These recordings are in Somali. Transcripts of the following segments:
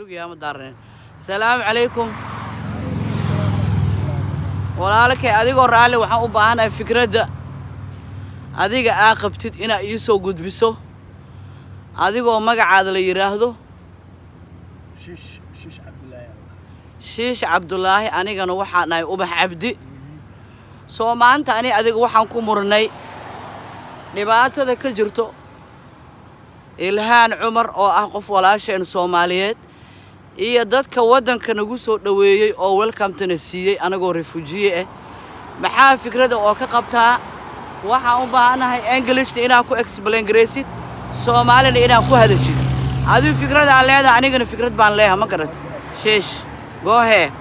يا مدارين السلام عليكم walaalkay adigoo raali waxaan u baahanahay fikradda adiga qabtid ina ii soo gudbiso adigoo magacaada la yiraahdo shiish Cabdullaahi anigana waxaan ahay Ubax Cabdi soo maanta ani adiga waxaan ku murnay dhibaatada ka jirto Ilhaan Cumar oo ah qof walaasheen Soomaaliyeed iyo dadka wadanka nagu soo dhaweeyay oo welcome to siiyay anagoo refugee maxaa fikrada oo ka qabtaa waxaan u baahanahay English inaan ku explain gareysid Soomaalina inaan ku hadashid adigu fikrada aan leedahay anigana fikrad baan leeyahay ma garat sheesh go ahead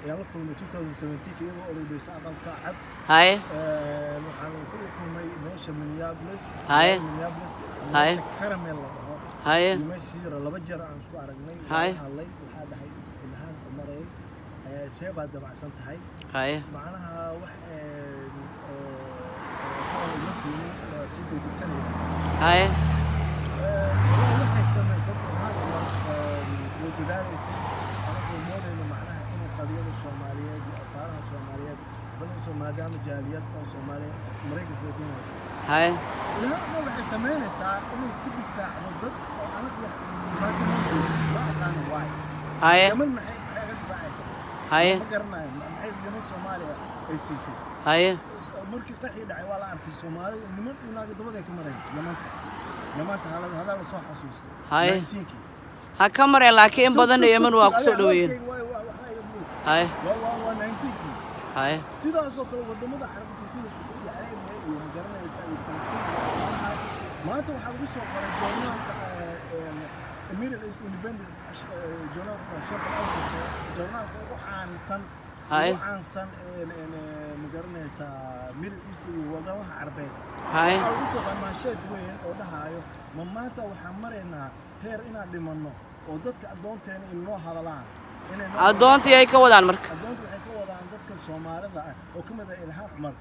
يلا كل 2017 كده أولي ساعة قاعد هاي وحنا كلكم ماشي من يابلس هاي هاي كراميل هاي ماشي سيرة لا بجرا عن سكوا رجني هاي هاي وحنا هاي إلهام عمري سيب هذا مع سنت هاي معناها حاول يمسي سيد السنة هاي نحن سمع صوت هذا وتدارس قضية الصوماليات أفعالها الصوماليات بنوصل ما دام جاليات أو صومالية مريكا تكون هاي لا ما بحسمين ساعة إنه كده فاعل ضد أنا ما تنقص ما كان واعي هاي كمان ما حاجة بعيسى هاي ما قرنا ما حيز جنوب صوماليا السيسي هاي مركي قحي دعي ولا أعرف الصومالي نمر يناقض ضبطه كمرين يمنت هذا اللي صح حسوسته هاي هكمر لكن بدن يمن واقصد دوين هاي هاي سيدا سوكل ودمada xarabta sida Sacuudi Carabiga iyo magaranaysa Palestine ma anta waxa lagu soo qoray joornaalka Middle East Independent joornaalka Sharq al-Awsat joornaalka ugu caansan magaranaysa Middle East iyo wadamaha Carabeed هاي waxa lagu soo qoray maasheed weyn oo dhahayo ma maanta waxa mareynaa heer inaan dhimanno oo dadka adoonteena in loo hadalaan adoontii ay ka wadaan marka adoontii waxay ka wadaan dadka Soomaalida ah oo kamid ah Ilhaan Cumar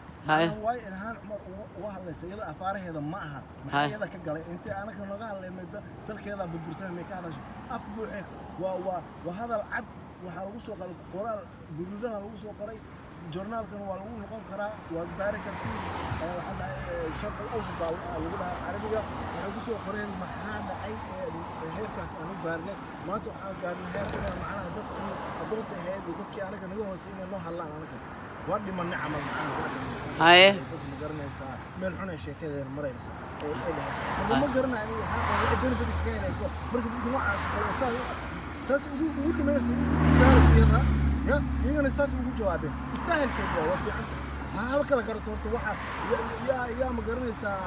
way Ilhaan Cumar oo hadlaysay iyada afaaraheeda ma aha maxay iyada ka galay intii anaga naga hadlaynay dalkeeda burbursan ma ka hadashay af buuxay waa hadal cad waxa lagu soo qoray qoraal guduudan lagu soo qoray joornaalkan waa lagu noqon karaa waa baari kartii waxa Sharq al-Awsat lagu dhahaa Carabiga waxa ku soo qoreen maxaa dhacay heerkaas aan u gaarnay maanta waxa gaarnay heerkan macnaha dadkii adoonta ahayd dadkii anaga naga hoosay inay noo hadlaan anaga waa dhiman camal macnaha هاي ma garanaysaa meel xun ay sheekadeena maraysa ma garanayo waxa adoonta dadka keenayso marka dadka noocaas saas ugu dhimaysa gaarsiina يا يجينا الساس وجو جوابين استاهل كده وفي عنده هذا كلا كرتورت واحد يا مقرنيسا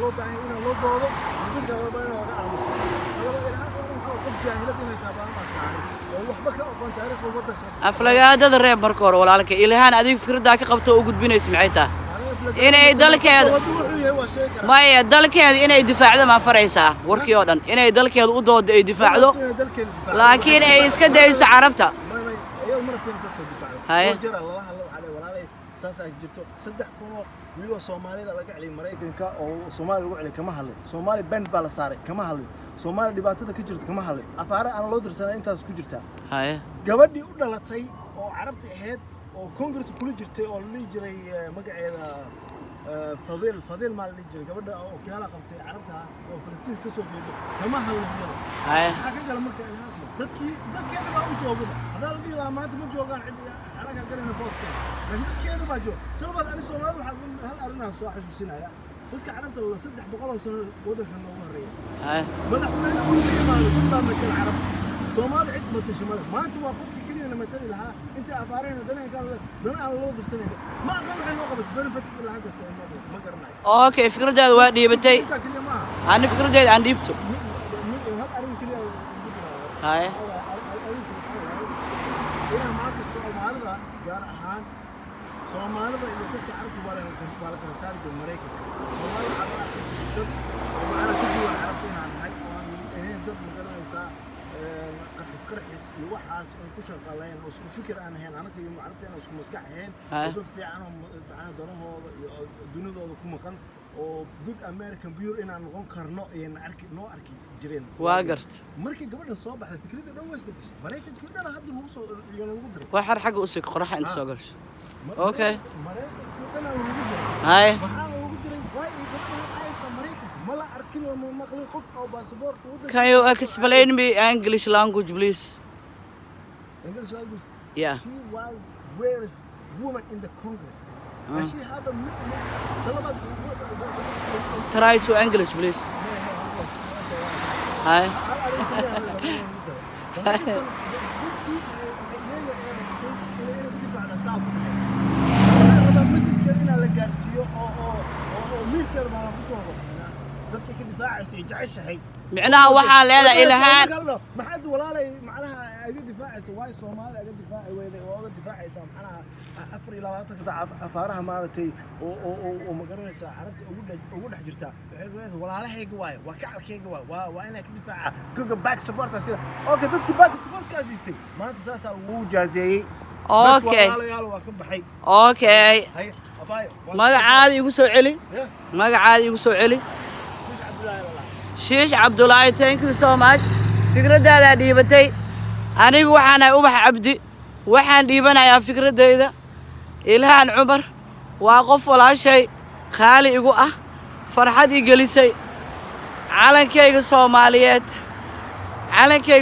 لو باين إنه لو ضوضة يقول جواب باين ولا عامس هذا الحين أنا محاول قف جاهلة إنه يتابع ما يعني وحبك أقوى تاريخ ووضع aflagaada هذا الرئيس مركور walaalka Ilhaan adiga fikrada ka qabto oo gudbinay Ismaaciilta inay dalkeeda ma dalkeeda inay difaacdo ma faraysaa warkii oo dhan inay dalkeeda u doodo ay difaacdo laakiin ay iska dayso carabta هاي جرى الله عليه ولا عليه ساسا جبتو صدق كونو ويلو Soomaalida laga celi Mareykanka oo Soomaali lagu celi kama hadlay Soomaali band baa la saaray kama hadlay Soomaali dhibaatada ka jirta kama hadlay afaara aan loo dirsanay intaas ku jirta هاي gabadhii u dhalatay oo carabta ahayd oo Congress kula jirtay oo la jiray magaceeda فضيل مال اللي قبل أو كيالا قبتي عربتها وفلسطين كسر جدا كما هالمرة هاي حكى قال مركز الهام دتكي أنا ما أوجوبه هذا اللي لا ما تبي جوعان عندي أنا قال أنا بوستر لكن دتكي أنا ما جو ترى بعد أنا سؤال هذا هل أرنا صاحب وسنا يا دتكي عربت الله صدق بقوله سنة وده كان وريه هاي ملح وين وين ما مثل عربت Soomaali cid ma tashamada maanta waa qofkii kaliya ma tari lahaa inta afaareen dana aan loo dirsanay ma aqal waxay loo qabatay benefit lahaa gartay ma garanayo okay fikradaada waa dhiibatay aan fikradeeda aan dhiibto hal arin kaliya هاي ina maanta Soomaalida gaar ahaan Soomaalida iyo dadka carabta waa la kala saari jiray Mareykanka Soomaalida dad oo macna ku jira carabta inaan nahay oo dad ma garanaysaa قرحس waxaas oo ku shaqaaleyn oo isku fikir aan ahayn anaka iyo macalimiinta isku maskax ahayn dad fiican oo macna danahooda iyo dunidooda ku maqan oo good American Bureau inaan noqon karno ee noo arki jireen waa gart markii gabadhan soo baxday fikradda dhan way isbedeshay Mareykankii dhan hadda lagu soo iyo lagu diray waxar xagga u sii qoraxa inta soo gasho okay Mareykankii dhan lagu diray hay waxaa lagu diray way gabadhan Mareykanka ma la arkin ma maqlin qof oo passport u diray can you explain me English language please English language yeah she was rarest woman in the Congress and she have a try to English please hi معناها waxaa leedahay ilaahan maxaad walaalay macnaha ay difaacayso way Soomaaliya ay difaacay weeday oo difaacaysa macnaha 24 saac afaaraha maartay oo magaranaysa carabta ugu dhex jirta waxay leedahay walaalahayga waay waa kacalkayga waa inay ka difaaca kuga back support sida okay dadku back support kaasisay maanta saasa uu jaazeeyay okay okay magacaada igu soo celi magacaada igu soo celi Shiish Abdullahi thank you so much fikradaada dhiibatay anigu waxaan ahay Ubax Cabdi waxaan dhiibanayaa fikradayda Ilhaan Cumar waa qof walaashay qaali igu ah farxad ii gelisay calankayga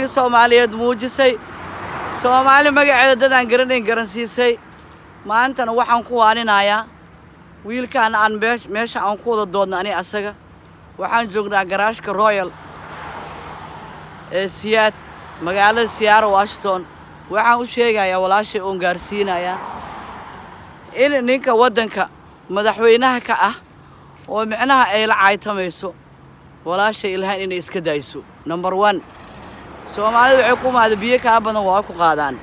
Soomaaliyeed muujisay Soomaali magaceeda dad aan garanayn garansiisay maantana waxaan ku waaninayaa wiilkaan aan meesha aan ku wada doodno ani asaga waxaan joognaa garaashka Royal ee Siyaad magaalada Seattle Washington waxaan u sheegayaa walaashay oo gaarsiinaya in ninka wadanka madaxweynaha ka ah oo macnaha ay la caaytamayso walaashay Ilhaan inay iska dayso number 1 Soomaalidu waxay ku maad biyo ka badan waa ku qaadaan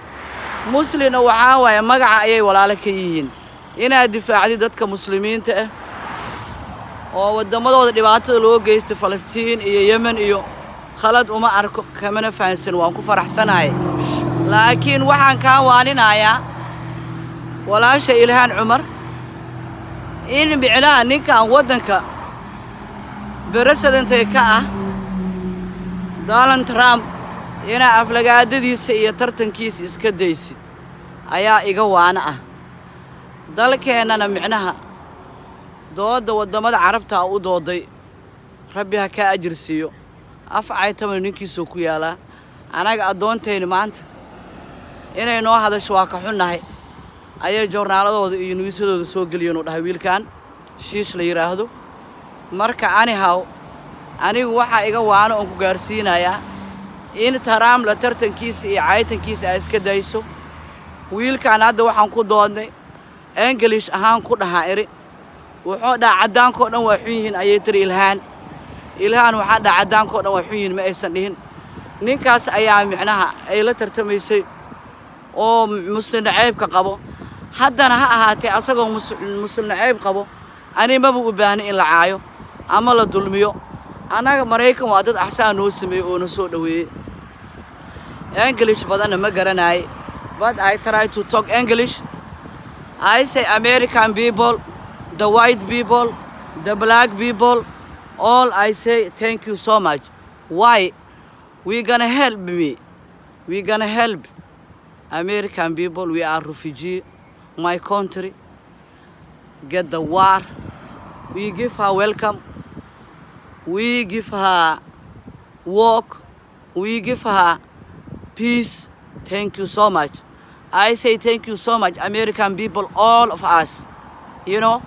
muslimiina waxa waay magaca ayay walaalo ka yihiin inaad difaacdi dadka muslimiinta ah oo wadamadooda dhibaatada loo geystay Falastiin iyo Yemen iyo khalad uma arko kamana fahansan waan ku faraxsanahay laakiin waxaan ka waaninayaa walaasha Ilhaan Cumar in bicilaa ninkan wadanka president ka ah Donald Trump ina aflagaadadiisa iyo tartankiisa iska daysid ayaa iga waana ah dalkeenana micnaha dooda wadamada carabta u dooday rabbi ha ka ajirsiyo afcay taman ninkiisoo ku yaala anaga adoonteena maanta inay noo hadasho waa ka xunnahay ayay joornaaladooda iyo nuusadooda soo galiyeen oo dhahay wiilkan shiish la yiraahdo marka anigu waxa iga waano oo ku gaarsiinaya in Trump la tartankiisa iyo caytankiisa ay iska dayso wiilkan hadda waxaan ku doodnay English ahaan ku dhahaa eri wuxuu caddaanko dhan waa xun yihiin ayay tiri Ilhaan waxa caddaanko dhan waa xun yihiin ma aysan dhihin ninkaas ayaa micnaha ay la tartamaysay oo muslim naceebka qabo haddana ha ahaatee asagoo muslim naceeb qabo ani ma u baahnay in la caayo ama la dulmiyo anaga Mareykan waa dad axsaan noo sameeyay oo na soo dhaweeyay English badan ma garanay but I try to talk English I say American people the white people, the black people, all I say thank you so much. Why? We're gonna help me. We're gonna help American people. We are refugees. My country get the war. We give her welcome. We give her work. We give her peace. Thank you so much. I say thank you so much, American people, all of us. You know?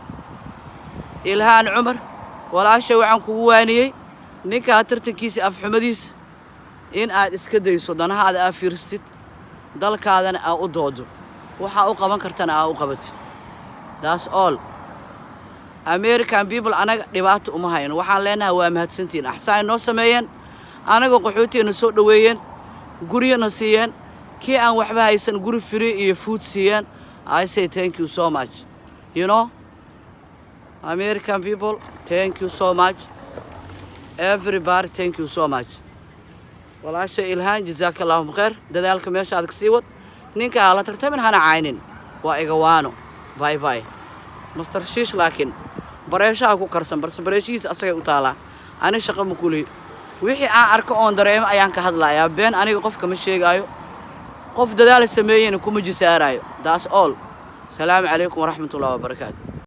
Ilhaan Cumar walaashay waxaan kugu waaniyay ninka tartankiisa afxumadiis in aad iska dayso danahaada aad fiirstid dalkaadana aad u doodo waxa u qaban kartana aad u qabatid that's all American people anaga dhibaato uma hayno waxaan leenahay waa mahadsantiin axsaan noo sameeyeen anaga qaxootiina soo dhaweeyeen guriyana siiyeen kii aan waxba haysan guri free iyo food siiyeen I say thank you so much you know American people, thank you so much. Everybody, thank you so much. walaashay ilhaan jazaaka allahu khayr dadaalka meesha aad ka sii wad ninka hala tartamin hana caynin waa iga waano bye bye master shiish laakiin bareeshaha ku karsan balse bareeshihiisa asagay u taalaa ani shaqo ma kuley wixii aan arko oon dareemo ayaan ka hadlayaa been aniga qofka ma sheegaayo qof dadaal sameeyeen kuma jisaarayo that's all salaamu calaykum waraxmatullaahi wabarakaatuh